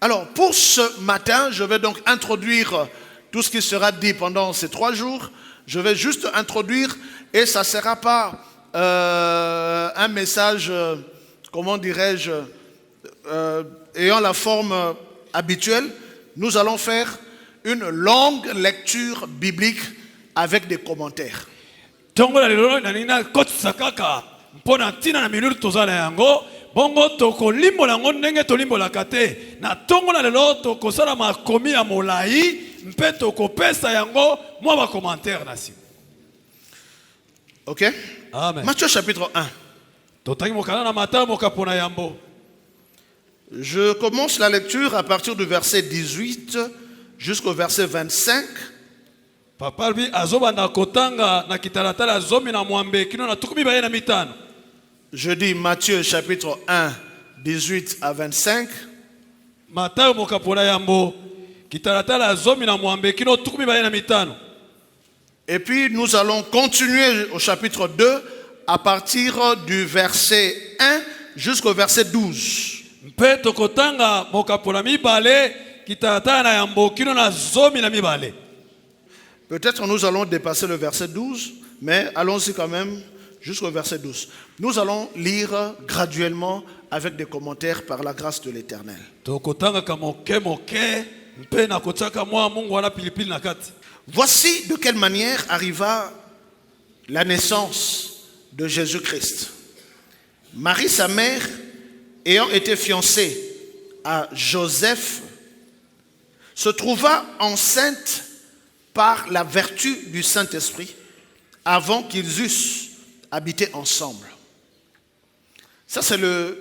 Alors, pour ce matin, je vais donc introduire tout ce qui sera dit pendant ces 3 jours. Je vais juste introduire, et ça ne sera pas un message, comment dirais-je, ayant la forme habituelle. Nous allons faire une longue lecture biblique avec des commentaires. Bongo toko limbo la ndenge to limbo la kate na tongo na lelo toko sala makomi ya molai mpe toko pesa yango mwa ba commentaire na si. OK? Amen. Matthieu chapitre 1. Totangi mokana na Matthieu mokapona yambo. Je commence la lecture à partir du verset 18 jusqu'au verset 25. Papa bi azobanda kotanga na kitalatala zomi na mwambe kino na tukumi baye na mitano. Je dis Matthieu chapitre 1, 18 à 25. Matthieu mokapona yambo kitalatala zomi na mwambe kino tukumi baye na mitano. Et puis nous allons continuer au chapitre 2 à partir du verset 1 jusqu'au verset 12. Mpe tokotanga mokapona mibale kitalatala na yambo kino na zomi na mibale. Peut-être nous allons dépasser le verset 12, mais allons-y quand même jusqu'au verset 12. Nous allons lire graduellement avec des commentaires par la grâce de l'Éternel. Voici de quelle manière arriva la naissance de Jésus-Christ. Marie, sa mère, ayant été fiancée à Joseph, se trouva enceinte par la vertu du Saint-Esprit avant qu'ils eussent habité ensemble. Ça, c'est le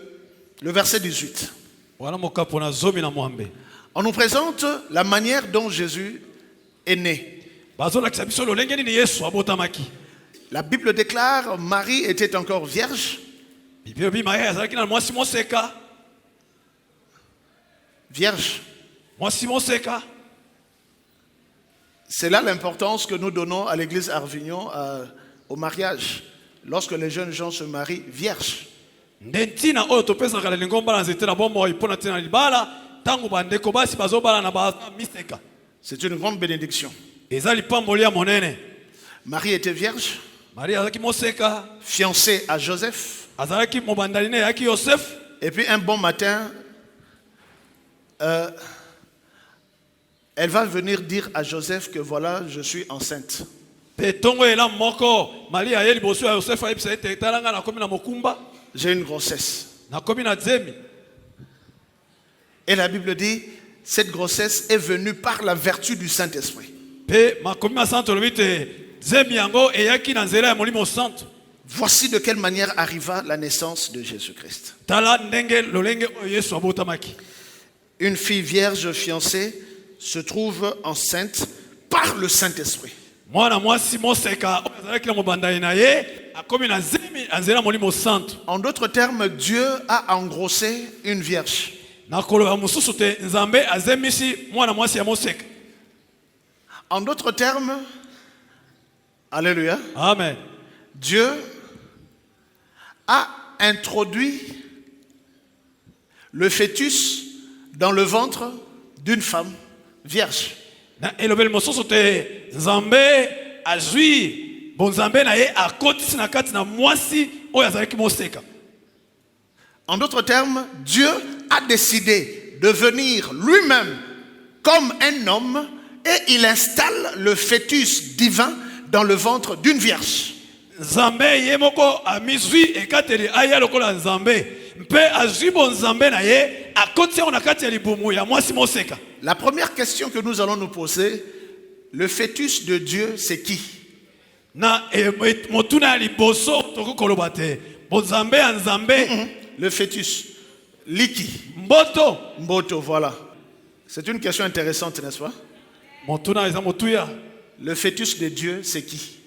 verset 18. On nous présente la manière dont Jésus est né. La Bible déclare Marie était encore vierge. Vierge. C'est là l'importance que nous donnons à l'église Arvignon au mariage. Lorsque les jeunes gens se marient vierges. C'est une grande bénédiction. Marie était vierge, fiancée à Joseph. Et puis un bon matin, elle va venir dire à Joseph que voilà, je suis enceinte. J'ai une grossesse. Et la Bible dit, cette grossesse est venue par la vertu du Saint-Esprit. Voici de quelle manière arriva la naissance de Jésus-Christ. Une fille vierge fiancée se trouve enceinte par le Saint-Esprit. En d'autres termes, Dieu a engrossé une vierge. En d'autres termes, alléluia. Amen. Dieu a introduit le fœtus dans le ventre d'une femme vierge. En d'autres termes, Dieu a décidé de venir lui-même comme un homme et il installe le fœtus divin dans le ventre d'une vierge. La première question que nous allons nous poser, le fœtus de Dieu, c'est qui? Le fœtus. Liki. Mboto, voilà. C'est une question intéressante, n'est-ce pas? Le fœtus de Dieu, c'est qui?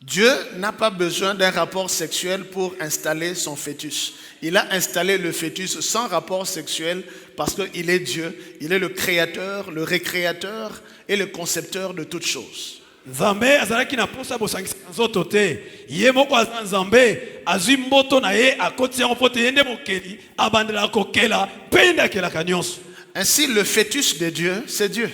Dieu n'a pas besoin d'un rapport sexuel pour installer son fœtus. Il a installé le fœtus sans rapport sexuel parce qu'il est Dieu. Il est le créateur, le récréateur et le concepteur de toutes choses. nzoto te ye moko aza nzambe azwi mboto na ye akoti yango mpo te ye nde mokeli abandela kokela mpe ye nde akelaka nyonso. Ainsi, le fœtus de Dieu, c'est Dieu.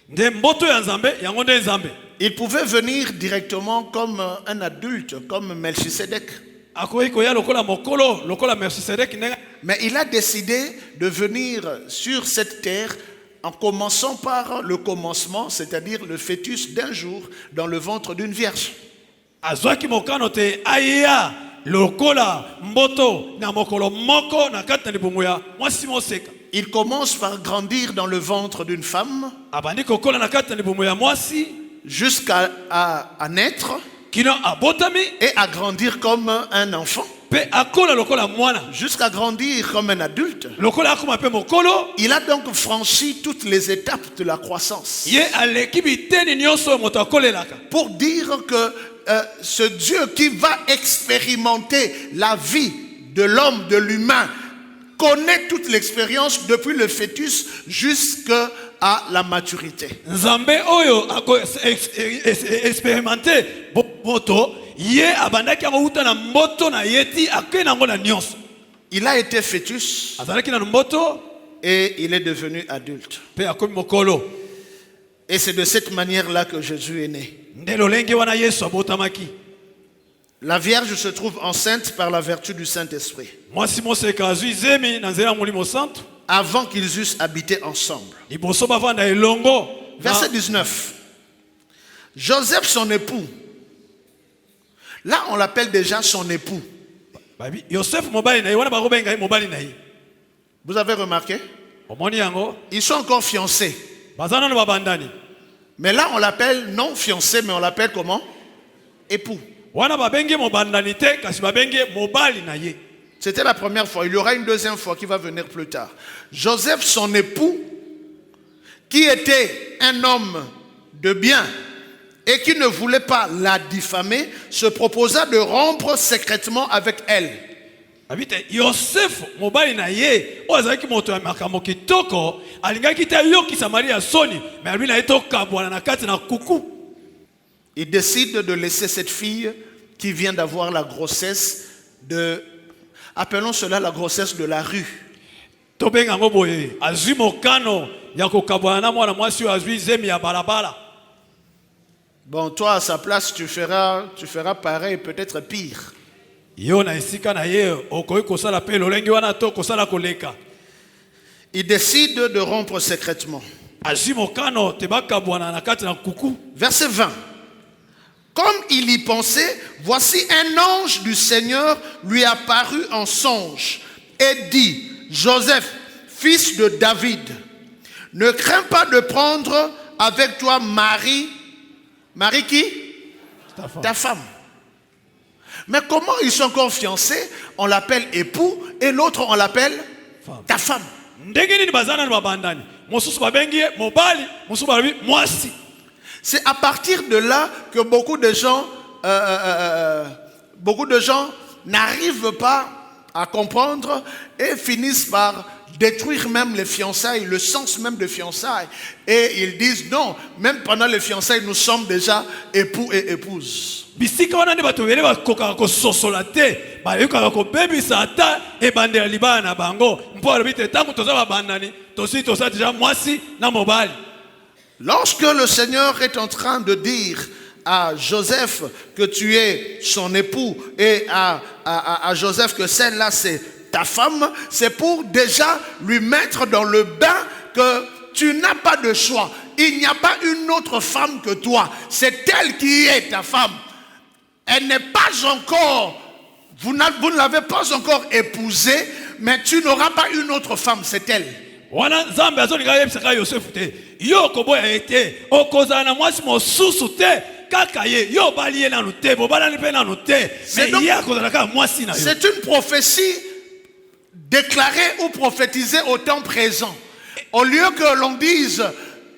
Nde mboto ya nzambe yango nde nzambe. Il pouvait venir directement comme un adulte, comme Melchisedec. Akoki koya lokola mokolo lokola Melchisedek ndenge. Mais il a décidé de venir sur cette terre en commençant par le commencement, c'est-à-dire le fœtus d'un jour dans le ventre d'une vierge. Azwaki mokano te aya lokola mboto na mokolo moko na kati na libungu ya mwasi moseka. Il commence par grandir dans le ventre d'une femme Abandi kokola na kati na libungu ya mwasi jusqu'à à naître kino abotami et à grandir comme un enfant, pe akola lokola mwana jusqu'à grandir comme un adulte. lokola akoma pe mokolo. Il a donc franchi toutes les étapes de la croissance Ye aleki biteni nyonso moto akolelaka pour dire que ce Dieu qui va expérimenter la vie de l'homme, de l'humain, connaît toute l'expérience depuis le fœtus jusqu'à la maturité. Nzambe oyo ako expérimenter moto ye abandaki yango uta na mboto na yeti akei nango na nyonso. Il a été fœtus Azalaki na mboto et il est devenu adulte. pe akomi mokolo. Et c'est de cette manière-là que Jésus est né. Nde lolenge wana Yesu abotamaki. La Vierge se trouve enceinte par la vertu du Saint-Esprit. Mwasi moseka azwi zemi na nzela ya molimo santo Avant qu'ils eussent habité ensemble. liboso bavanda elongo. Verset 19. Joseph, son époux. Là, on l'appelle déjà son époux. Babi Yosef mobali na ye wana bakobenga ye mobali na ye. Vous avez remarqué? Omoni yango Ils sont encore fiancés. baza nano babandani. Mais là, on l'appelle non fiancé, mais on l'appelle comment? Époux. Wana babenge mobandani te kasi babenge mobali na ye. C'était la première fois. Il y aura une deuxième fois qui va venir plus tard. Joseph, son époux, qui était un homme de bien et qui ne voulait pas la diffamer, se proposa de rompre secrètement avec elle. Abite Yosef mobali na ye ozaki moto ya makambo kitoko alingaki te yokisa Maria soni mais lui na ye tokabwana na kati na kuku. Il décide de laisser cette fille qui vient d'avoir la grossesse de... Appelons cela la grossesse de la rue. Tobenga ngo boye azwi mokano ya kokabwana na mwana mwasi azwi zemi ya balabala. Bon, toi, à sa place, tu feras pareil, peut-être pire. Yo na esika na ye okoki kosala pe lolenge wana to kosala koleka. Il décide de rompre secrètement. Azwi mokano te bakabwana na kati na kuku. Verset 20. Comme il y pensait, voici un ange du Seigneur lui apparut en songe et dit, Joseph, fils de David, ne crains pas de prendre avec toi Marie. Marie qui? Ta femme. Mais comment ils sont encore fiancés? On l'appelle époux et l'autre on l'appelle ta femme. Ndenge ni bazana na babandani. Mosusu babengi mobali, mosusu babi mwasi. C'est à partir de là que beaucoup de gens n'arrivent pas à comprendre et finissent par détruire même les fiançailles, le sens même de fiançailles. Et ils disent non, même pendant les fiançailles, nous sommes déjà époux et épouses. Bisika wana nde bato bele bakoka ko sosola te bayokaka ko bebisa ata ebandela libana na bango mpo alobi te tango toza babandani tosi toza déjà mwasi na mobali. Lorsque le Seigneur est en train de dire à Joseph que tu es son époux et à Joseph que celle-là c'est ta femme, c'est pour déjà lui mettre dans le bain que tu n'as pas de choix. Il n'y a pas une autre femme que toi. C'est elle qui est ta femme. Elle n'est pas encore, vous ne l'avez pas encore épousée, mais tu n'auras pas une autre femme, c'est elle. Wana Nzambe azolinga yebisaka Yosefu te yo koboya ete okozala na mwasi mosusu te kaka ye yo bali ye nanu te bobalani mpe nanu te mais ye akozala kaka mwasi na yo. C'est une prophétie déclarée ou prophétisée au temps présent. Au lieu que l'on dise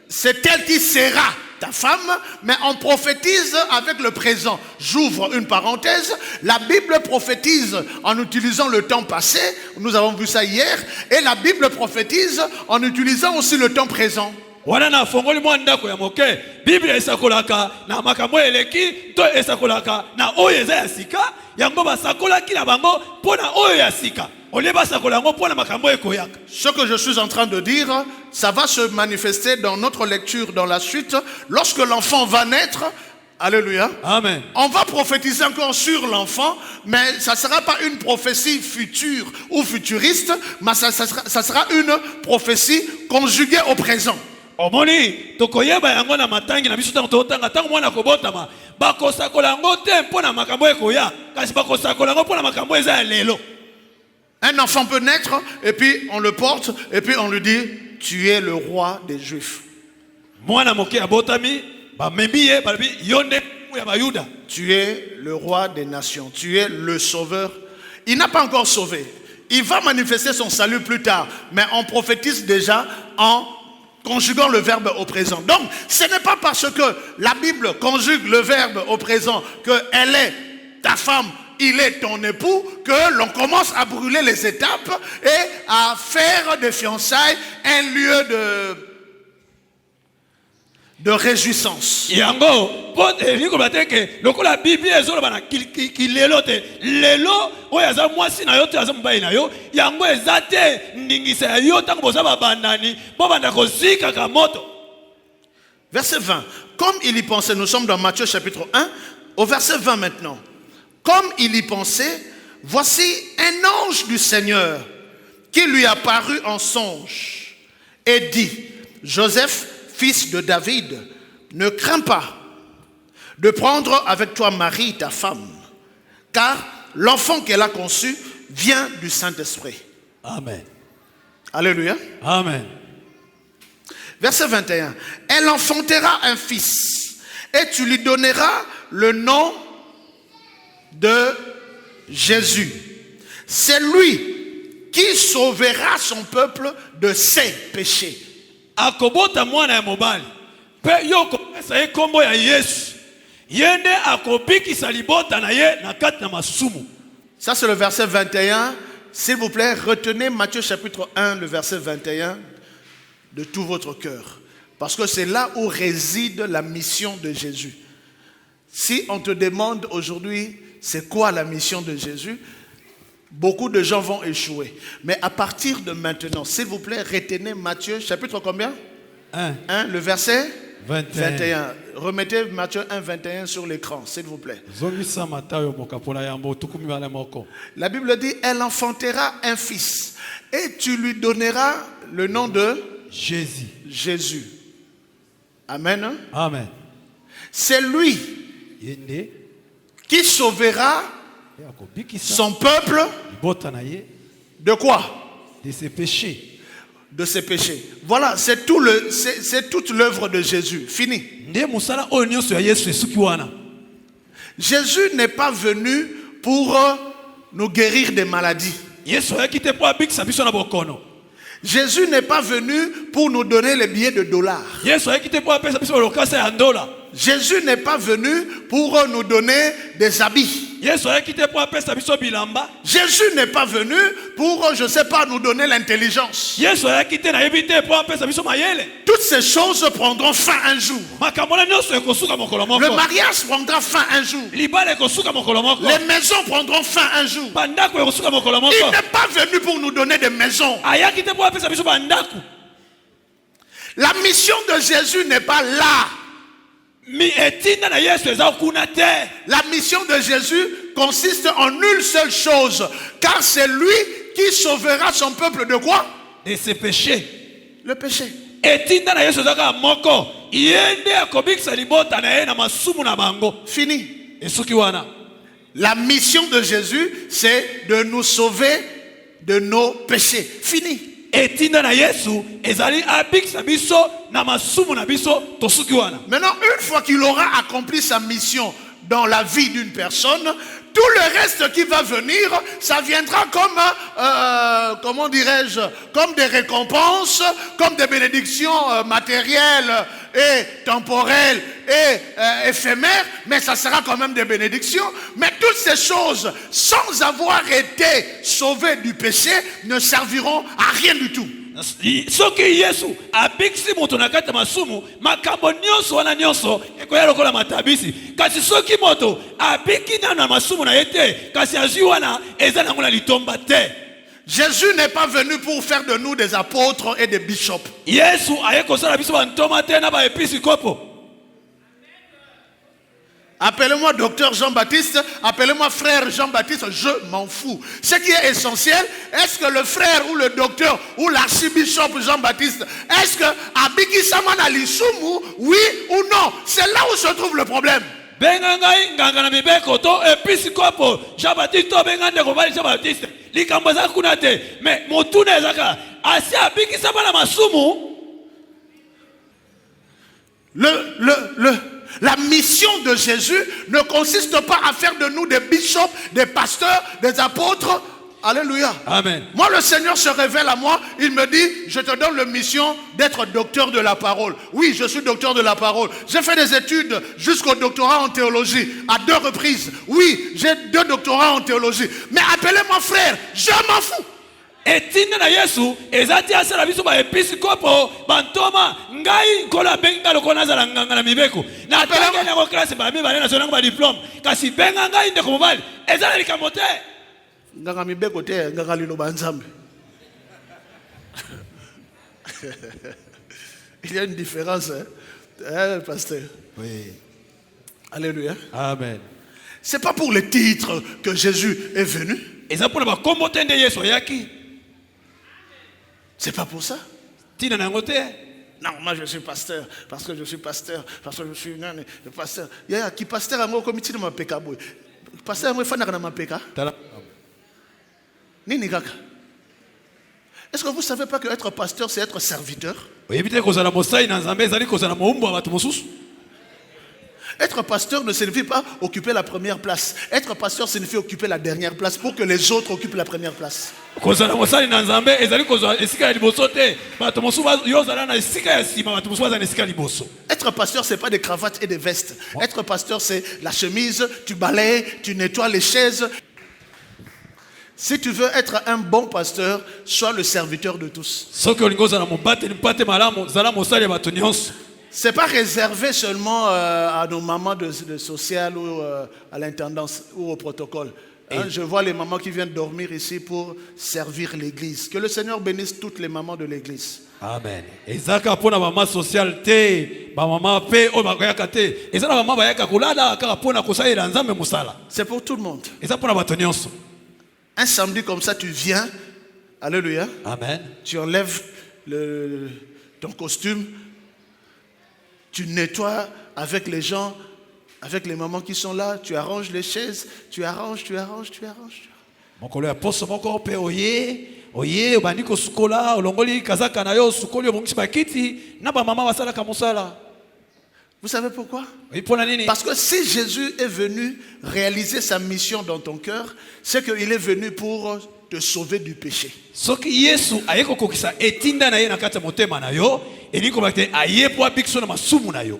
c'est elle qui sera ta femme, mais on prophétise avec le présent. J'ouvre une parenthèse. La Bible prophétise en utilisant le temps passé. Nous avons vu ça hier. Et la Bible prophétise en utilisant aussi le temps présent. wana na fongoli mwa ndako ya moke Biblia esakolaka na makambo eleki to esakolaka na oyo eza ya sika yango basakolaki na bango pona oyo ya sika ole basakola yango pona makambo ekoyaka. Ce que je suis en train de dire, ça va se manifester dans notre lecture dans la suite. Lorsque l'enfant va naître, alléluia, Amen. On va prophétiser encore sur l'enfant, mais ça ne sera pas une prophétie future ou futuriste, mais ça sera une prophétie conjuguée au présent. Omoni tokoyeba yango na matangi na biso totanga tango mwana kobotama bakosakola yango te mpona makambo ekoya kasi bakosakola yango mpona makambo eza ya lelo. Un enfant peut naître et puis on le porte et puis on lui dit tu es le roi des Juifs. Mwana moke abotami ba membiye balabi yonde ya bayuda. Tu es le roi des nations, tu es le sauveur. Il n'a pas encore sauvé. Il va manifester son salut plus tard, mais on prophétise déjà en conjuguant le verbe au présent. Donc, ce n'est pas parce que la Bible conjugue le verbe au présent que elle est ta femme, il est ton époux, que l'on commence à brûler les étapes et à faire des fiançailles un lieu de réjouissance. Yango pot eliko bateke lokola Biblia ezolo bana kilelo te lelo oyo aza mwasi na yo te aza mobali na yo yango ezate ndingisa ya yo tango boza babandani bo banda kozika ka moto. Verset 20. Comme il y pensait, nous sommes dans Matthieu chapitre 1, au verset 20 maintenant. Comme il y pensait, voici un ange du Seigneur qui lui apparut en songe et dit, Joseph, fils de David, ne crains pas de prendre avec toi Marie, ta femme, car l'enfant qu'elle a conçu vient du Saint-Esprit. Amen. Alléluia. Amen. Verset 21. Elle enfantera un fils et tu lui donneras le nom de Jésus. C'est lui qui sauvera son peuple de ses péchés. Akobota mwana ya mobali pe yo kopesa ye kombo ya Yesu yende akobikisa libota na ye na kati na masumu. Ça c'est le verset 21. S'il vous plaît, retenez Matthieu chapitre 1, le verset 21 de tout votre cœur. Parce que c'est là où réside la mission de Jésus. Si on te demande aujourd'hui, c'est quoi la mission de Jésus? Beaucoup de gens vont échouer. Mais à partir de maintenant, s'il vous plaît, retenez Matthieu, chapitre combien? 1, le verset 21. Remettez Matthieu 1, 21 sur l'écran, s'il vous plaît. La Bible dit, elle enfantera un fils et tu lui donneras le nom de Jésus. Amen. Amen. C'est lui qui sauvera son peuple de quoi? De ses péchés. De ses péchés. Voilà, c'est toute l'œuvre de Jésus. Fini. Jésus n'est pas venu pour nous guérir des maladies. Jésus n'est pas venu pour nous donner les billets de dollars. Jésus n'est pas venu pour nous donner des habits. Jésus n'est pas venu pour, je ne sais pas, nous donner l'intelligence. Toutes ces choses prendront fin un jour. Le mariage prendra fin un jour. Les maisons prendront fin un jour. Il n'est pas venu pour nous donner des maisons. La mission de Jésus n'est pas là. La mission de Jésus consiste en une seule chose, car c'est lui qui sauvera son peuple de quoi? De ses péchés. Le péché. Fini. La mission de Jésus, c'est de nous sauver de nos péchés. Fini. Maintenant, une fois qu'il aura accompli sa mission dans la vie d'une personne, tout le reste qui va venir, ça viendra comme, comment dirais-je, comme des récompenses, comme des bénédictions matérielles et temporelles et éphémères, mais ça sera quand même des bénédictions. Mais toutes ces choses, sans avoir été sauvées du péché, ne serviront à rien du tout. soki yesu abikisi moto na kati ya masumu makambo nyonso wana nyonso ekoya lokola matabisi kasi soki moto abiki nano na masumu na ye te kasi azwi wana eza nango na litomba te. Jésus n'est pas venu pour faire de nous des apôtres et des bishops. Yesu aye kosala biso bantoma te na baepiskopo. Appelez-moi docteur Jean-Baptiste, appelez-moi frère Jean-Baptiste, je m'en fous. Ce qui est essentiel, est-ce que le frère ou le docteur ou l'archibishop Jean-Baptiste, est-ce que Abiki Samana Lisumu, oui ou non? C'est là où se trouve le problème. Bengangai ngangana mibeko to episkopo Jean-Baptiste to bengande ko bali Jean-Baptiste likambo za kuna te mais motuna ezaka asi Abiki Samana masumu. La mission de Jésus ne consiste pas à faire de nous des bishops, des pasteurs, des apôtres. Alléluia. Amen. Moi, le Seigneur se révèle à moi. Il me dit, je te donne la mission d'être docteur de la parole. Oui, je suis docteur de la parole. J'ai fait des études jusqu'au doctorat en théologie à 2 reprises. Oui, j'ai 2 doctorats en théologie. Mais appelez-moi frère, je m'en fous. Etinda na Yesu ezati asala biso ba episkopo bantoma ngai kola benga lokona zala nganga na mibeko na tanga na ko classe ba mi ba na sonanga ba diplôme kasi benga ngai ndeko mobali ezala likambo te nganga mibeko te nganga liloba nzambe. Il y a une différence, hein, pasteur. Oui. Alléluia. Amen. C'est pas pour les titres que Jésus est venu. Et ça pour le kombo tende Yesu yaki. C'est pas pour ça. Tina na ngote. Non, moi je suis pasteur parce que je suis pasteur parce que je suis le pasteur. Il y a qui pasteur à moi comité de ma peka boy. Pasteur moi fana na ma peka. Nini kaka. Est-ce que vous savez pas que être pasteur c'est être serviteur? Oui, évitez que la mosai na Nzambe ezali ko zala moumbo abatu mosusu. Être pasteur ne signifie pas occuper la première place. Être pasteur signifie occuper la dernière place pour que les autres occupent la première place. Être pasteur, ce n'est pas des cravates et des vestes. Être pasteur, c'est la chemise, tu balayes, tu nettoies les chaises. Si tu veux être un bon pasteur, sois le serviteur de tous. Ce n'est pas réservé seulement à nos mamans de social ou à l'intendance ou au protocole. Hein, je vois les mamans qui viennent dormir ici pour servir l'église. Que le Seigneur bénisse toutes les mamans de l'église. Amen. Ezaka pona mama social te, ba mama pe o bakoyaka te. Ezana mama bayaka kulala kaka pona kosaira nzambe musala. C'est pour tout le monde. Eza pona bato nyonso. Un samedi comme ça tu viens. Alléluia. Amen. Tu enlèves ton costume. Tu nettoies avec les gens, avec les mamans qui sont là, tu arranges les chaises, tu arranges. Mokolo ya poso moko pe oye bandiko sukola olongoli kazaka na yo sukoli omongisi bakiti na ba mama basala ka musala. Vous savez pourquoi? Oui, parce que si Jésus est venu réaliser sa mission dans ton cœur, c'est qu'il est venu pour te sauver du péché. Soki Yesu ayeko kokisa etinda na ye na kata motema na yo, eliko bakte ayepo abikso na masumu na yo.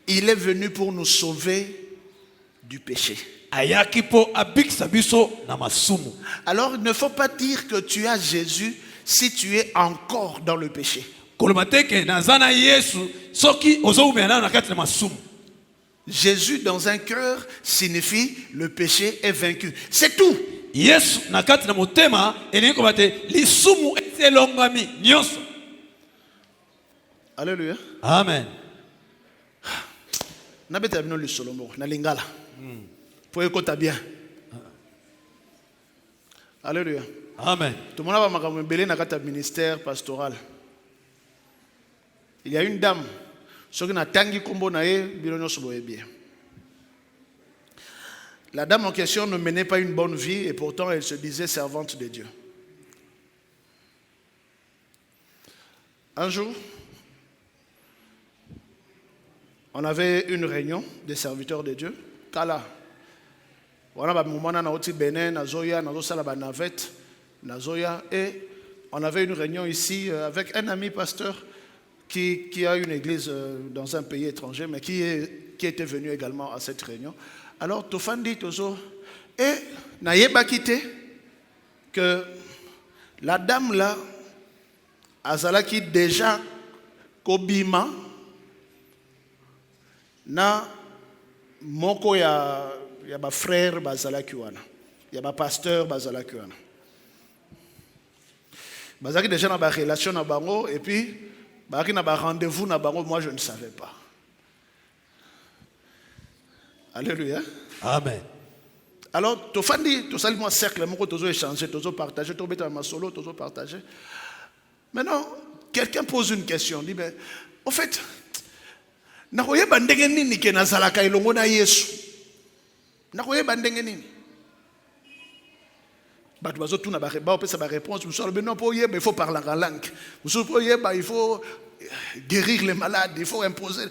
Il est venu pour nous sauver du péché. Ayaki po abiksa biso na masumu. Alors il ne faut pas dire que tu as Jésus si tu es encore dans le péché. Kolomateke nazana Yesu soki ozoumena na kata na masumu. Jésus dans un cœur signifie le péché est vaincu. C'est tout. Yesu na kati na motema eliko bate lisumu eselongami nyonso. Alléluia. Amen. Nabeta bino le solomo na lingala. Pour écouter bien. Alléluia. Amen. Tout le monde va m'accompagner dans le ministère pastoral. Il y a une dame, ce qui n'a tangi kombo nae bironyo soboye bien. La dame en question ne menait pas une bonne vie et pourtant elle se disait servante de Dieu. Un jour, on avait une réunion des serviteurs de Dieu. Kala. Et on avait une réunion ici avec un ami pasteur qui a une église dans un pays étranger, mais qui était venu également à cette réunion. Alors, Tofandi Tozo, et Nayeba quitté que la dame là azalaki déjà kobima na moko ya ba frère bazalaki wana ya ba pasteur bazalaki wana bazalaki déjà na ba relation na bango et puis bazalaki na ba rendez-vous na bango. Moi je ne savais pas. Alléluia. Amen. Alors tofandi tosali moi cercle moko tozo échanger tozo partager tobeta ma solo tozo partager. Maintenant quelqu'un pose une question, dit ben en fait nakoyeba ndenge nini ke nazalaka elongo na Yesu. Nakoyeba ndenge nini? Bah tu vas tout na ba opesa ba réponse, vous savez non pour yeba il faut parler en langue. Vous savez pour yeba il faut guérir les malades, il faut imposer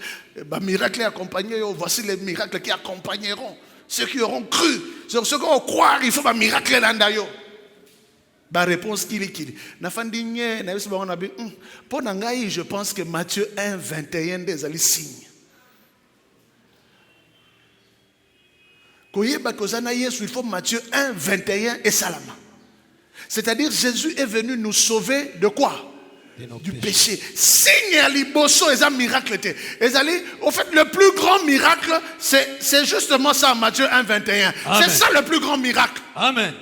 ba miracle accompagner, voici les miracles qui accompagneront ceux qui auront cru. Ceux qui vont croire, il faut ba miracle là yo. Ba réponse kili. Na fandinye na yesu ba on a bi pour ngai je pense que Matthieu 1:21 des ali signe. Koyeba kozana Yesu, il faut Matthieu 1:21 et salama. C'est-à-dire Jésus est venu nous sauver de quoi? Du péché. Signe à liboso et un miracle. Au fait, le plus grand miracle, c'est justement ça, Matthieu 1:21. C'est ça le plus grand miracle. Amen.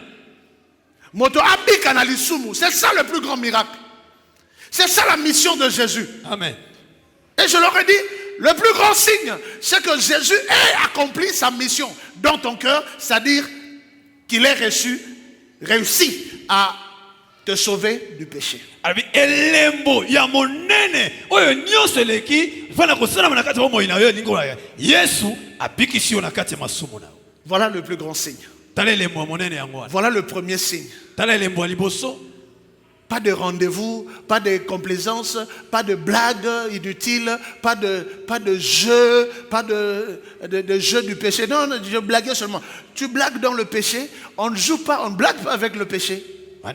Moto abika na lisumu, c'est ça le plus grand miracle. C'est ça la mission de Jésus. Amen. Et je leur ai dit, le plus grand signe, c'est que Jésus ait accompli sa mission dans ton cœur, c'est-à-dire qu'il ait réussi à te sauver du péché. Voilà le plus grand signe. Voilà le premier signe. Pas de rendez-vous, pas de complaisance, pas de blagues inutiles, pas de jeu, pas de jeu du péché. Non, je blaguais seulement. Tu blagues dans le péché, on ne joue pas, on ne blague pas avec le péché. Oh,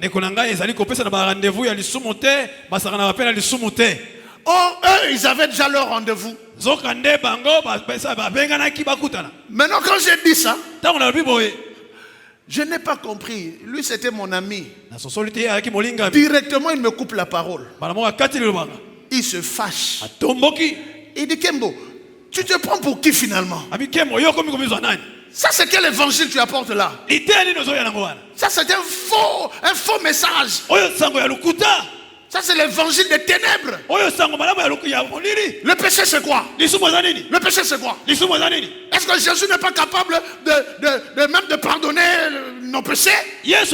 eux, ils avaient déjà leur rendez-vous. Maintenant, quand j'ai dit ça, je n'ai pas compris. Lui, c'était mon ami. Directement, il me coupe la parole. Il se fâche. Il dit, Kembo, tu te prends pour qui finalement? Ça, c'est quel évangile tu apportes là? Ça, c'est un faux message. Ça, c'est l'évangile des ténèbres. Le péché, c'est quoi? Le péché, c'est quoi? Est-ce que Jésus n'est pas capable même de pardonner nos péchés? Même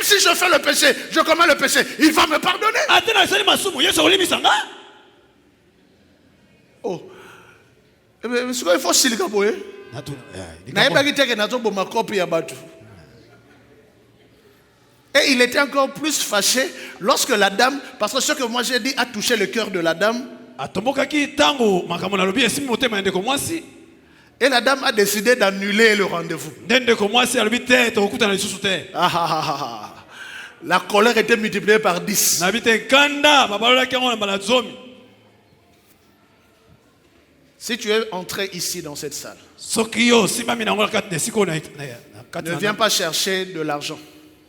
si je fais le péché, je commets le péché, il va me pardonner. Oh. Il faut silikaboye. Et il était encore plus fâché lorsque la dame, parce que ce que moi j'ai dit a touché le cœur de la dame. Et la dame a décidé d'annuler le rendez-vous. La colère était multipliée par 10. Si tu es entré ici dans cette salle, ne viens pas chercher de l'argent.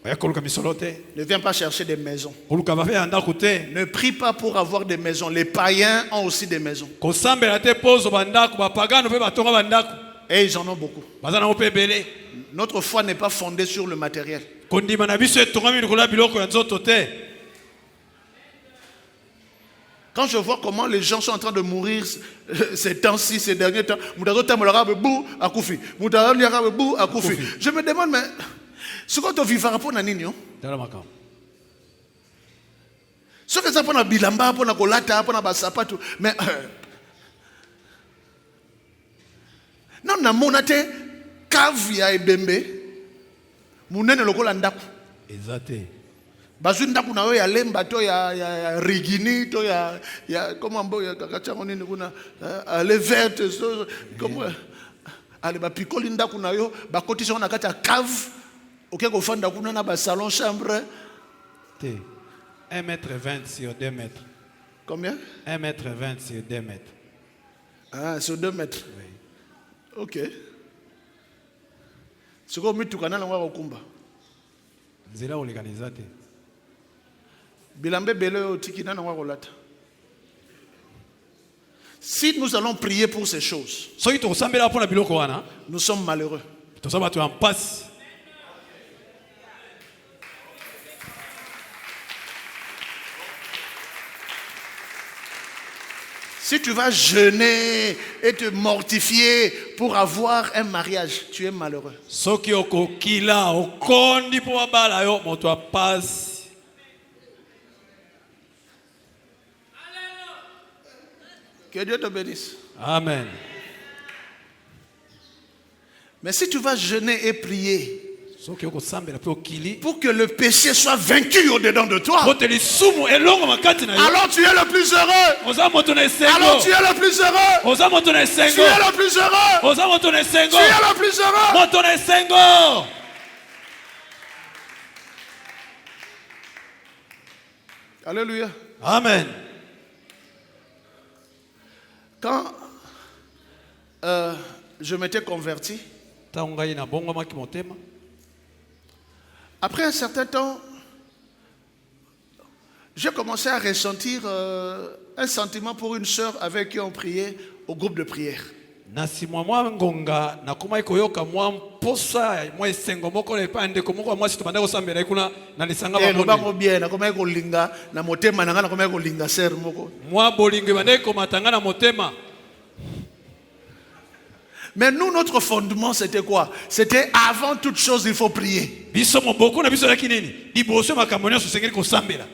Ne viens pas chercher des maisons. Ne prie pas pour avoir des maisons. Les païens ont aussi des maisons. Et ils en ont beaucoup. Notre foi n'est pas fondée sur le matériel. Quand je vois comment les gens sont en train de mourir ces temps-ci, ces derniers temps, je me demande, mais ce que tu vivras pour Nanino, ce que ça pour Bilamba, pour Nakolata, pour Nabasapatou, mais non, na monate kavia et bembe, mounene lokolandaku. Exacté. Bazunda kuna we ya lemba to ya rigini to ya comment mbo ya kakachako nini kuna les vertes comment ale ba pikoli ndaku na yo ba kotisa na kati ya cave oke ko fanda kuna na ba salon chambre 1,20 m sur 2 mètres. Combien? 1,20 m sur 2 mètres. Ah, sur 2 mètres. Oui. OK. C'est comme tu canal on va au combat. Nzela organisateur. Bilambe bele otikina na wakolata. Si nous allons prier pour ces choses, soki tokosambela mpona biloko wana nous sommes malheureux. toza bato ya mpasi. Si tu vas jeûner et te mortifier pour avoir un mariage, tu es malheureux. Soki okokila okondi mpo babala yo moto ya mpasi. Que Dieu te bénisse. Amen. Mais si tu vas jeûner et prier Soki okosambela mpe okili pour que le péché soit vaincu au-dedans de toi, kote lisumu elongo makati na yo alors tu es le plus heureux. oza moto na esengo. Alors tu es le plus heureux. oza moto na Tu esengo. es le plus heureux. oza moto na esengo. Tu es le plus heureux. moto na esengo. Alléluia. Amen. Quand je m'étais converti, Ntango ngai nabongwamaki motema après un certain temps, j'ai commencé à ressentir un sentiment pour une sœur avec qui on priait au groupe de prière. na nsima mwa ngonga nakomaki koyoka mwa mposa mwa esengo moko epai ndeko moko ya mwasi tobanda kosambela ye kuna na lisanga Lobango bien, nakomaki kolinga na motema nanga nakomaki kolinga sœur moko. mwa bolingo ebandaki komatanga na motema. Mais nous, notre fondement, c'était quoi? C'était avant toute chose, il faut prier. biso moboko na biso ezalaki nini liboso ya makambo nyonso osengeli kosambela.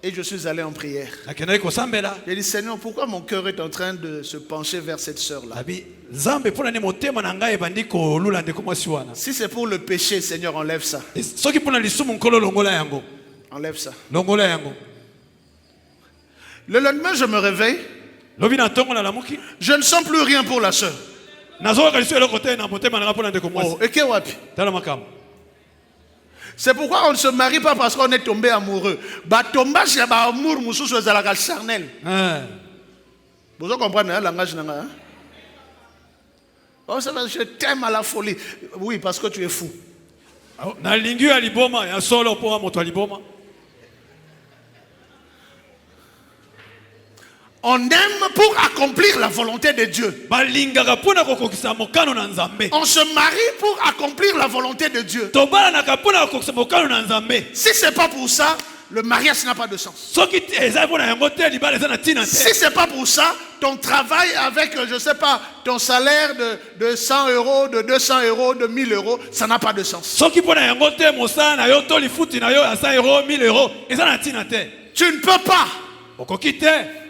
Et je suis allé en prière. nakendaki kosambela. J'ai dit, Seigneur, pourquoi mon cœur est en train de se pencher vers cette sœur-là? abi nzambe mpo na nini motema na ngai ebandi kolula ndeko mwasi wana. Si c'est pour le péché, Seigneur, enlève ça. soki mpo na lisumu nkolo longola yango. Enlève ça. longola yango. Le lendemain, je me réveille. lobi na ntongo nalamuki Je ne sens plus rien pour la sœur. nazoyoka liso eloko te na motema na nga mpo na ndeko mwasi. Oh, et que wapi? tala makambo. C'est pourquoi on ne se marie pas parce qu'on est tombé amoureux. Bah, tomba c'est bah amour mususu ezalaka charnel. Vous comprenez le langage nanga? Hein? Oh, ça va, je t'aime à la folie. Oui, parce que tu es fou. na lingi ya liboma ya solo mpo moto ya liboma. On aime pour accomplir la volonté de Dieu. balingaka mpo na kokokisa mokano na nzambe. On se marie pour accomplir la volonté de Dieu. tobalanaka mpo na kokokisa mokano na nzambe. Si c'est pas pour ça, le mariage n'a pas de sens. soki eza mpo na yango te libala eza na ntina Si te. c'est pas pour ça, ton travail avec, je sais pas, ton salaire de 100 euros, de 200 euros, de 1000 euros, ça n'a pas de sens. soki mpo na yango te mosala na yo to lifuti na yo ya 100 euros 1000 euros eza na ntina te. Tu ne peux pas. okoki te.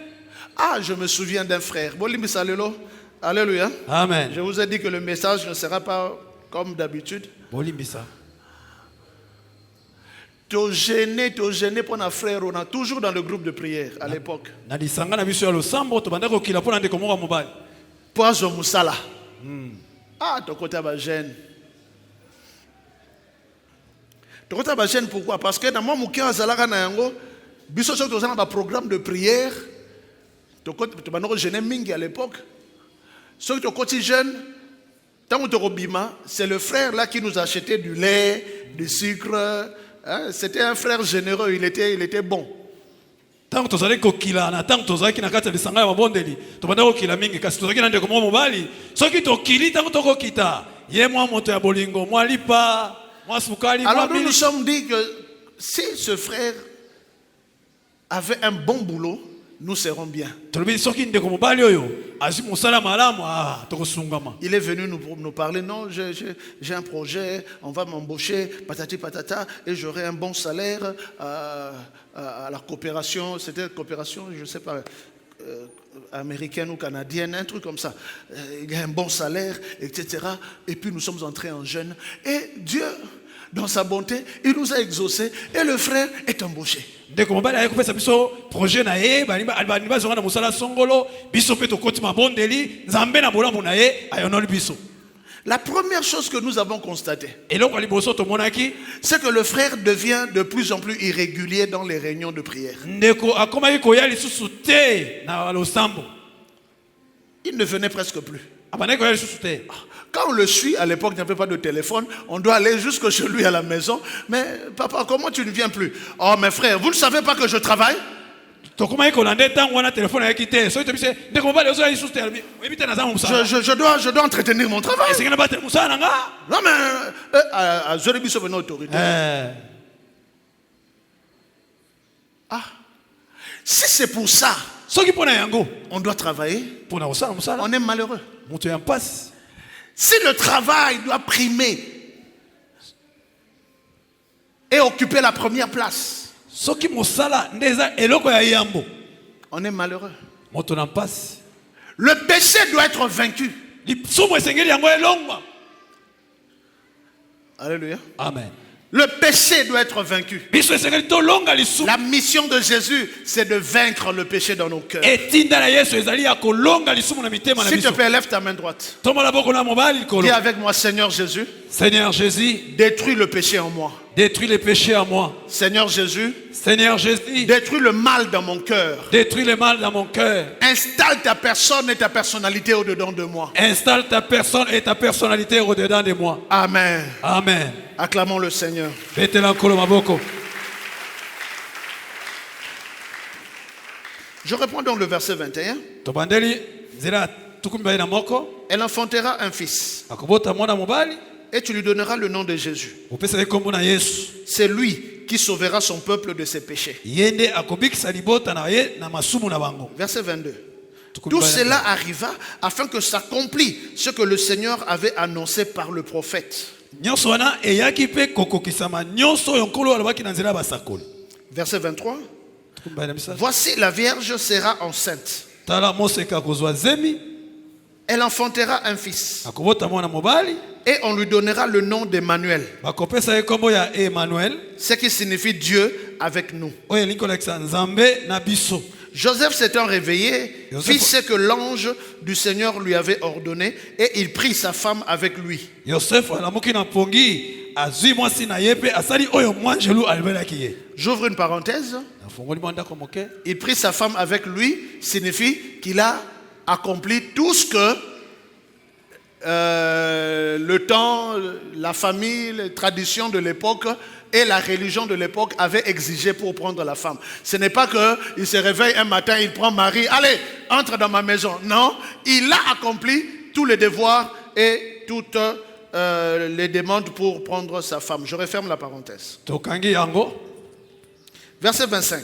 Ah, je me souviens d'un frère. Alléluia. Amen. Je vous ai dit que le message ne sera pas comme d'habitude. bolimbisa. Te gêner pour un frère. On a toujours dans le groupe de prière à l'époque. na lisanga na biso ya losambo tobanda kokila mpo na ndeko moko ya mobali. Poison Moussala. Ah, ton côté va gêne. Ton côté va gêne pourquoi? Parce que dans mon cœur, Zalaga Nayango, biso chok tozana ba programme de prière. Ton côté, tu vas gêner mingi à l'époque. Ceux qui ton côté jeune, tant que Robima, c'est le frère là qui nous achetait du lait, du sucre. Hein? C'était un frère généreux, il était bon. Tango tozali kokila na tango tozalaki na kati ya lisanga ya mabondeli tobanda kokila mingi kasi tozalaki na ndeko moko mobali soki tokili tango tokokita ye mwa moto ya bolingo mwa lipa mwa sukali. Alors nous nous sommes dit que si ce frère avait un bon boulot, nous serons bien. soki ndeko mobali oyo azwi mosala malamu tokosungama. Il est venu nous parler, non, j'ai un projet, on va m'embaucher, patati patata, et j'aurai un bon salaire à la coopération, c'était une coopération, je ne sais pas, américaine ou canadienne, un truc comme ça. Il y a un bon salaire, etc. Et puis nous sommes entrés en jeûne. Et Dieu, dans sa bonté, il nous a exaucés et le frère est embauché. ndeko mobali ayekopesa biso projet na ye balingi bazonga na mosala songolo biso mpe tokoti mabondeli nzambe na bolamu na ye ayonoli biso. La première chose que nous avons constatée, eloko ya liboso tomonaki c'est que le frère devient de plus en plus irrégulier dans les réunions de prière. ndeko akomaki koya lisusu te na losambo. Il ne venait presque plus. Quand on le suit, à l'époque, il n'y avait pas de téléphone, on doit aller jusque chez lui à la maison. Mais papa, comment tu ne viens plus? Oh, mes frères, vous ne savez pas que je travaille? Je dois entretenir mon travail. Non, mais je l'ai mis sur une autorité. Ah, si c'est pour ça, on doit travailler, on est malheureux. Si le travail doit primer et occuper la première place, on est malheureux. Le péché doit être vaincu. Alléluia. Amen. Le péché doit être vaincu. La mission de Jésus, c'est de vaincre le péché dans nos cœurs. S'il te plaît, lève ta main droite. Dis avec moi, Seigneur Jésus. Seigneur Jésus, détruis le péché en moi. Détruis les péchés en moi. Seigneur Jésus. Seigneur Jésus, détruis le mal dans mon cœur. Détruis le mal dans mon cœur. Installe ta personne et ta personnalité au-dedans de moi. Installe ta personne et ta personnalité au-dedans de moi. Amen. Amen. Acclamons le Seigneur. Je reprends donc le verset 21. Elle enfantera un fils. Et tu lui donneras le nom de Jésus. C'est lui qui sauvera son peuple de ses péchés. Verset 22. Tout cela arriva afin que s'accomplisse ce que le Seigneur avait annoncé par le prophète. Verset 23. Voici la Vierge sera enceinte. Elle enfantera un fils. Et on lui donnera le nom d'Emmanuel. Ce qui signifie Dieu avec nous. Joseph s'étant réveillé, fit ce que l'ange du Seigneur lui avait ordonné, et il prit sa femme avec lui. J'ouvre une parenthèse. Il prit sa femme avec lui signifie qu'il a accompli tout ce que le temps, la famille, les traditions de l'époque et la religion de l'époque avaient exigé pour prendre la femme. Ce n'est pas qu'il se réveille un matin, il prend Marie, allez, entre dans ma maison. Non, il a accompli tous les devoirs et toutes les demandes pour prendre sa femme. Je referme la parenthèse. Verset 25.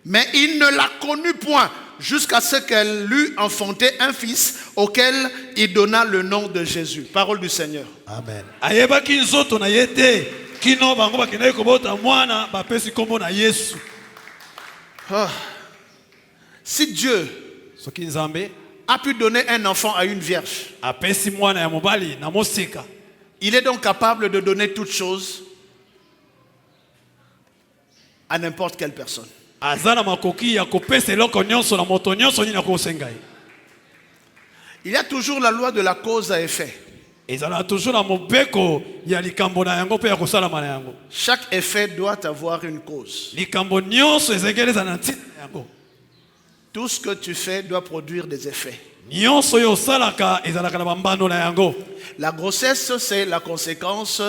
Mais il ne la connut point jusqu'à ce qu'elle eût enfanté un fils auquel il donna le nom de Jésus. Parole du Seigneur. Amen. Si Dieu a pu donner un enfant à une vierge, il est donc capable de donner toutes choses à n'importe quelle personne. Il y a toujours la loi de la cause à effet. Chaque effet doit avoir une cause. Tout ce que tu fais doit produire des effets. La grossesse, c'est la conséquence,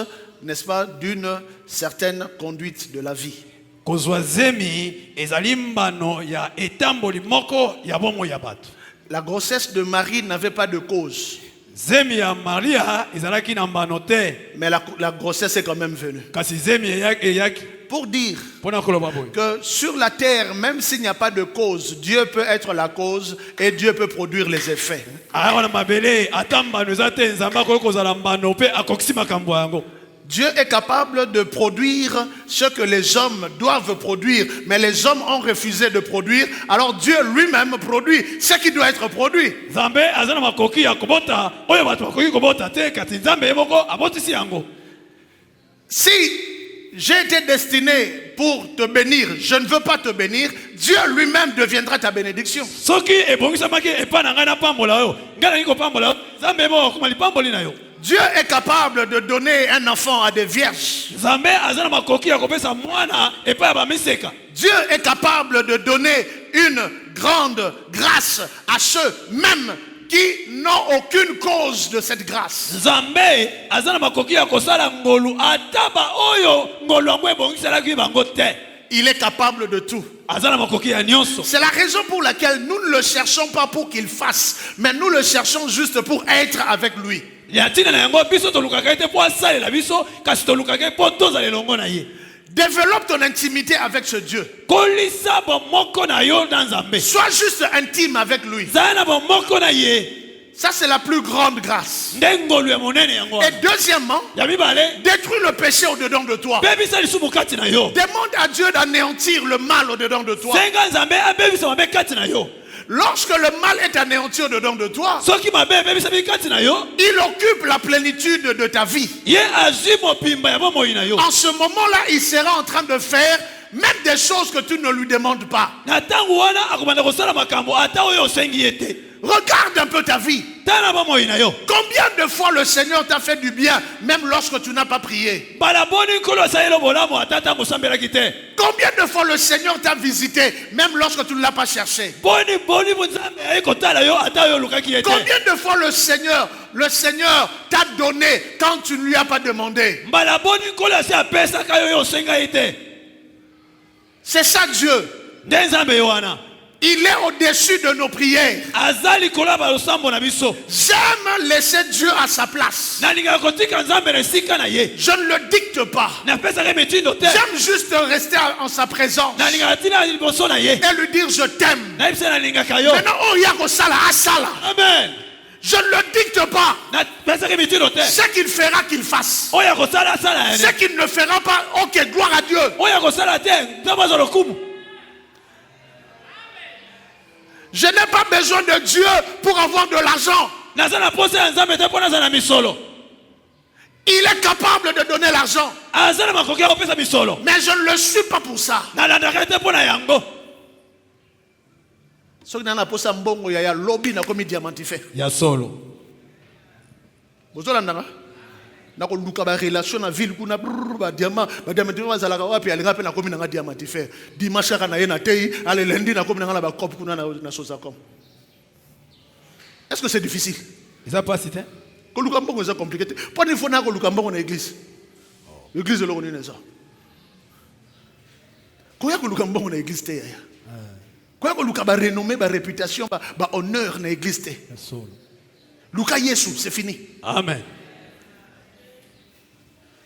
n'est-ce pas, d'une certaine conduite de la vie. La grossesse de Marie n'avait pas de cause. Mais la grossesse est quand même venue. Pour dire que sur la terre, même s'il n'y a pas de cause, Dieu peut être la cause et Dieu peut produire les effets. Dieu est capable de produire ce que les hommes doivent produire, mais les hommes ont refusé de produire, alors Dieu lui-même produit ce qui doit être produit. Si j'ai été destiné pour te bénir, je ne veux pas te bénir, Dieu lui-même deviendra ta bénédiction. Dieu est capable de donner un enfant à des vierges. Dieu est capable de donner une grande grâce à ceux même qui n'ont aucune cause de cette grâce. Nzambe azana makoki ya kosala ngolu ataba oyo ngolu yango ebongiselaki bango te. Il est capable de tout. Azana makoki ya nyonso. C'est la raison pour laquelle nous ne le cherchons pas pour qu'il fasse, mais nous le cherchons juste pour être avec lui. Yatina na yango biso tolukaka ete po asalela biso kasi tolukaka po tozala elongo na ye. Développe ton intimité avec ce Dieu. Kolisa bo moko na yo na Nzambe. Sois juste intime avec lui. Zana bo moko na ye. Ça, c'est la plus grande grâce. Ndengolu ya monene yango. Et deuxièmement, Ya mibale. détruis le péché au-dedans de toi. Bebisa lisumu kati na yo. Demande à Dieu d'anéantir le mal au-dedans de toi. Senga Nzambe abebisa mabe kati na yo. Lorsque le mal est anéanti au-dedans de toi, Soki mabe bebisa bi kati na yo. il occupe la plénitude de ta vie. Ye azwi mopimba ya bomoi na yo. En ce moment-là, il sera en train de faire même des choses que tu ne lui demandes pas. Na tangu wana akomanda kosala makambo ata oyo osengi ete. Regarde un peu ta vie. Tana bomoi na yo. Combien de fois le Seigneur t'a fait du bien, même lorsque tu n'as pas prié? Bala boni kolo sayelo bolamo ata tango sambelaki te. Combien de fois le Seigneur t'a visité, même lorsque tu ne l'as pas cherché? Boni Nzambe ayi kotala yo ata yo lukaki ete. Combien de fois le Seigneur t'a donné quand tu ne lui as pas demandé? Bala boni kolo ase apesaka yo osenga ete. C'est ça Dieu. Nde Nzambe yo wana. Il est au-dessus de nos prières. Azali kola ba losambo na biso. J'aime laisser Dieu à sa place. Na linga kotika Nzambe na sika na ye. Je ne le dicte pas. Na pesa ke metindo te. J'aime juste rester en sa présence Na linga tina liboso na ye. et lui dire je t'aime. Na ibisa na linga kayo. Maintenant, oh yako sala asala. Amen. Je ne le dicte pas. Na pesa ke metindo te. Ce qu'il fera qu'il fasse. Oya kosala sala Ce ene. qu'il ne fera pas, ok, gloire à Dieu. Oya kosala te. Tabazo lokumu. Je n'ai pas besoin de Dieu pour avoir de l'argent. Nazana pose ya Nzambe te pona zana misolo. Il est capable de donner l'argent. Azana makoki ya pesa misolo. Mais je ne le suis pas pour ça. Na landaka te pona yango. Soki na posa mbongo ya lobby na komi diamantife. Ya solo. Bozolandanga. Na ko luka ba relation na ville kuna ba diamant bazalaka wapi alinga pe na komi na diamantife. Dimanche kana ye na tei, ale lundi na komi na ba cop kuna na Sosacom. Est-ce que c'est difficile? Isa pas cité. Ko luka mbongo c'est compliqué. Pas il faut na ko luka mbongo na église. Église lo ni ça. Ko ya ko luka mbongo na église te ya. Quoi que Luka ba renommé, ba réputation, ba honneur na église te. Luka Yesu, c'est fini. Amen.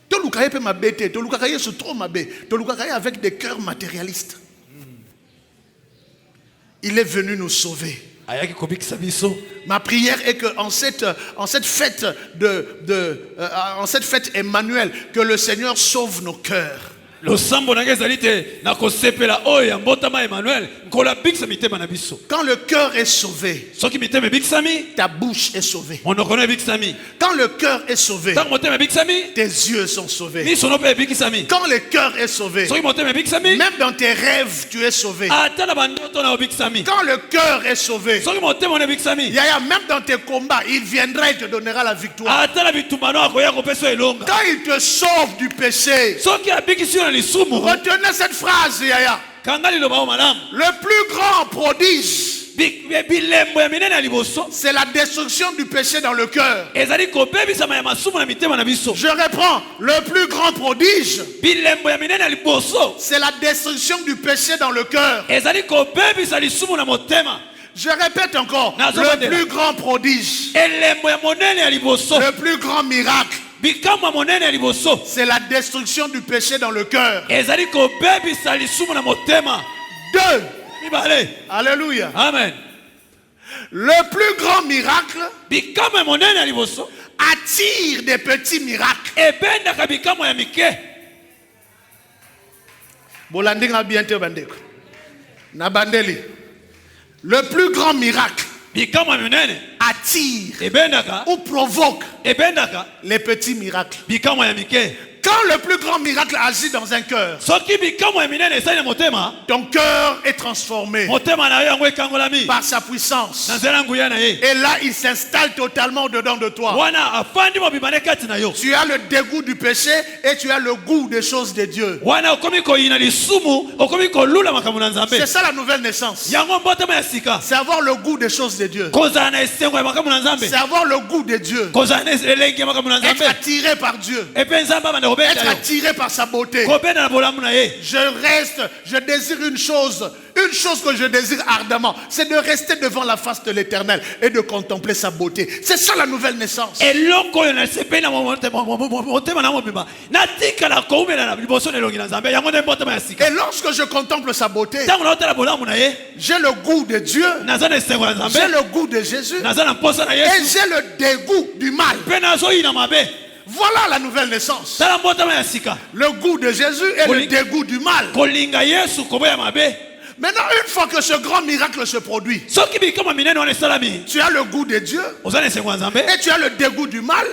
To Luka pe ma bête, to Luka Yesu trop ma bête, to Luka avec des cœurs matérialistes. Il est venu nous sauver. Ayaki kobikisa biso. Ma prière est que en cette fête en cette fête Emmanuel, que le Seigneur sauve nos cœurs. Losambo na ngeza lite na kosepela oya mbotama Emmanuel nkola bikisa mitema na biso. Quand le cœur est sauvé, Soki mitema bikisami, ta bouche est sauvée. monoko na bikisami. Quand le cœur est sauvé, Tant motema bikisami, tes yeux sont sauvés. ni sono pe bikisami. Quand le cœur est sauvé, Soki motema bikisami, même dans tes rêves, tu es sauvé. ata na bandoto na bikisami. Quand le cœur est sauvé, Soki motema na bikisami, Yaya, même dans tes combats, il viendra et te donnera la victoire. ata na bitumbano akoya kopesa elonga. Quand il te sauve du péché, Soki abikisi na lisumu, retenez cette phrase, Yaya. kangali lo ba malamu. Le plus grand prodige, Bilembo ya minene ya liboso. c'est la destruction du péché dans le cœur. Ezali kobebisama ya masumu na mitema na biso. Je reprends. Le plus grand prodige, Bilembo ya minene ya liboso. c'est la destruction du péché dans le cœur. Ezali kobebisa lisumu na motema. Je répète encore. Le plus grand prodige, Elembo ya monene ya liboso. le plus grand miracle, Bikamwa monene ya liboso. c'est la destruction du péché dans le cœur. Ezali kobebisa lisumu na motema. 2. Mibale. Alléluia. Amen. Le plus grand miracle Bikamwa monene ya liboso. attire des petits miracles. Ebendaka bikamwa ya mike. Bolandinga bientôt bandeko. Na bandeli. Le plus grand miracle Bikamwa monene. attire Ebendaka. ou provoque Ebendaka. les petits miracles. Bikamwa ya mike. Quand Quand le plus grand miracle agit dans un cœur, ton cœur est transformé par sa puissance. Et là, il s'installe totalement dedans de toi. Tu as le dégoût du péché et tu as le goût des choses de Dieu. C'est ça la nouvelle naissance. C'est avoir le goût des choses de Dieu. C'est avoir le goût de Dieu. Être attiré par Dieu. Être attiré par sa beauté. Je désire une chose que je désire ardemment, c'est de rester devant la face de l'Éternel et de contempler sa beauté. C'est ça la nouvelle naissance. Et lorsque je contemple sa beauté, j'ai le goût de Dieu, j'ai le goût de Jésus, et j'ai le dégoût du mal. Voilà la nouvelle naissance. Le goût de Jésus et le dégoût du mal. Maintenant, une fois que ce grand miracle se produit, tu as le goût de Dieu et tu as le dégoût du mal.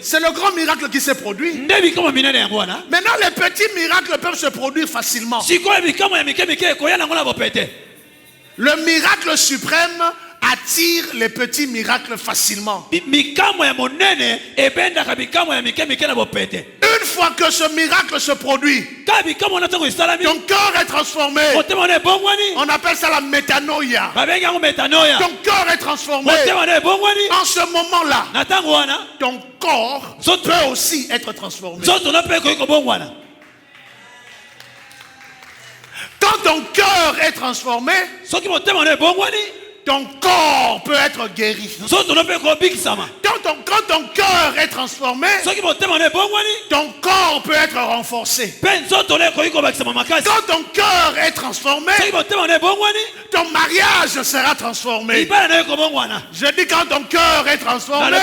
C'est le grand miracle qui s'est produit. Maintenant, les petits miracles peuvent se produire facilement. Le miracle suprême attire les petits miracles facilement. Une fois que ce miracle se produit, ton cœur est transformé. On appelle ça la métanoïa. Ton cœur est transformé. En ce moment-là, ton corps peut aussi être transformé. Quand ton cœur est transformé, ton corps peut être guéri. Quand ton cœur est transformé, ton corps peut être renforcé. Quand ton cœur est transformé, ton mariage sera transformé. Je dis quand ton cœur est transformé,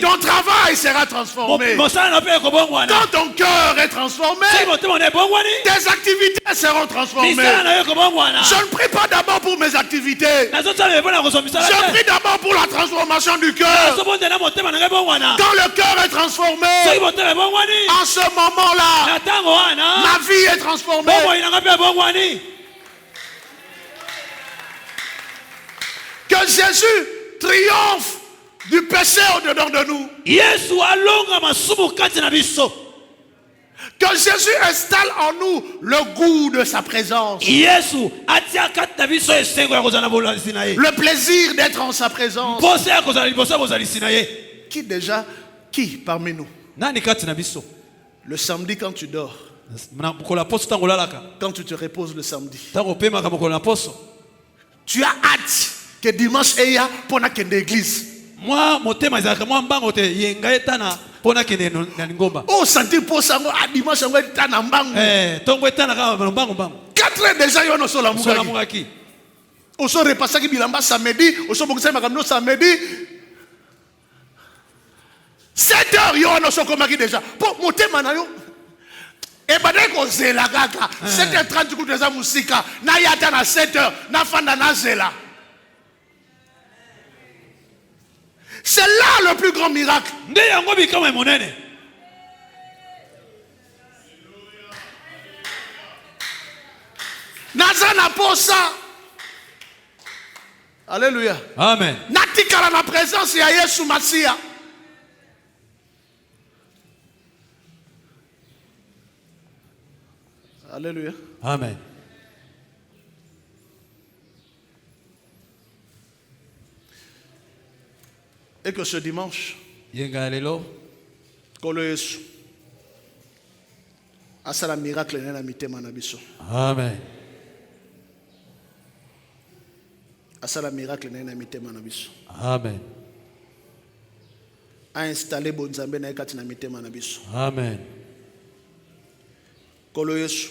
ton travail sera transformé. Quand ton cœur est transformé, tes activités seront transformées. Je ne prie pas d'abord pour mes activités. Je prie d'abord pour la transformation du cœur. Quand le cœur est transformé, en ce moment-là, ma vie est transformée. Que Jésus triomphe du péché au-dedans de nous. Que Jésus installe en nous le goût de sa présence. Le plaisir d'être en sa présence. Qui parmi nous? Le samedi quand tu dors, quand tu te reposes le samedi, tu as hâte que dimanche aille pour la l'église. Oh, sentir pour ça, dimanche, on va être en banque. 4 heures déjà, il y a un seul amour. On se repasse qui bilamba samedi, on se bouge samedi. 7 heures, il y a un seul combat déjà. Pour monter manayo. Et ben dès qu'on zela gaga, 7h30 du coup déjà musika, na yata na 7h, na fanda na zela. C'est là le plus grand miracle. Nazana posa. Alléluia. Amen. Natikala na présence ya Yesu Masia. Alléluia. Amen. Et que ce dimanche, Kolo Yesu asala miracle na mitema na biso. Amen. Asala miracle na mitema na biso. Amen. A installé bonzambe na kati na mitema na biso. Amen. Kolo Yesu,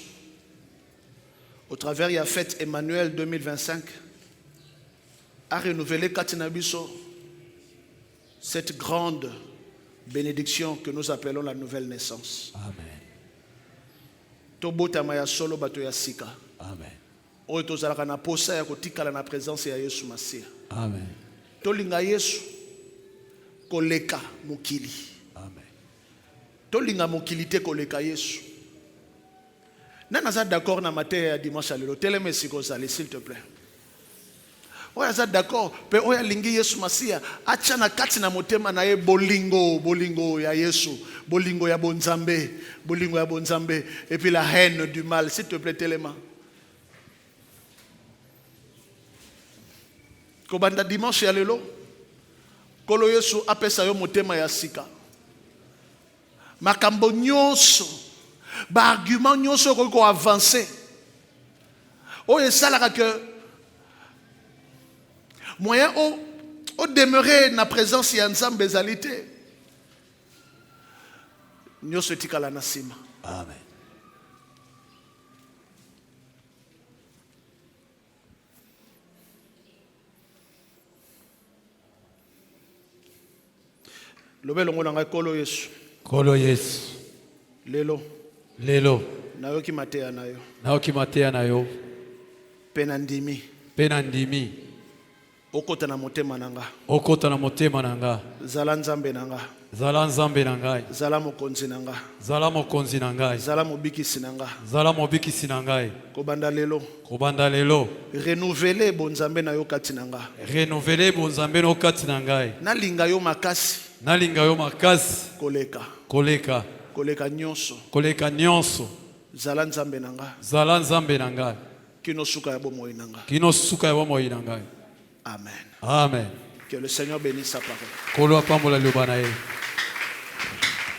au travers de la fête Emmanuel 2025, a renouvelé kati na biso cette grande bénédiction que nous appelons la nouvelle naissance. Amen. Tobota maya solo bato ya sika. Amen. Oyo tozalaka na posa ya kotikala na présence ya Yesu Masia. Amen. Tolinga Yesu koleka mukili. Amen. tolinga mokili te koleka Yesu. Nana za d'accord na matin ya dimanche à lelo teleme siko zali s'il te plaît. Oya za d'accord pe oya lingi Yesu Masia acha na kati na motema na ye bolingo ya Yesu, bolingo ya bonzambe et puis la haine du mal s'il te plaît telema. Kobanda dimanche ya lelo kolo Yesu apesa yo motema ya sika. Makambo nyonso ba argument nyonso ko avancer. Oye salaka que moyen au demeurer na présence ya Nzambe ezalité. Nyonso tikala na sima. Amen. Lobelo ngona kolo Yesu. Kolo Yesu. Lelo nayoki mateya na yo pena ndimi okota na motema nanga zala nzambe nanga zala mokonzi nanga zala mobikisi nanga kobanda lelo renouveler bonzambe na yo kati nanga nalinga yo makasi koleka nyonso zala nzambe nanga kino suka ya bomoi nanga. Amen. Amen. Que le Seigneur bénisse sa parole.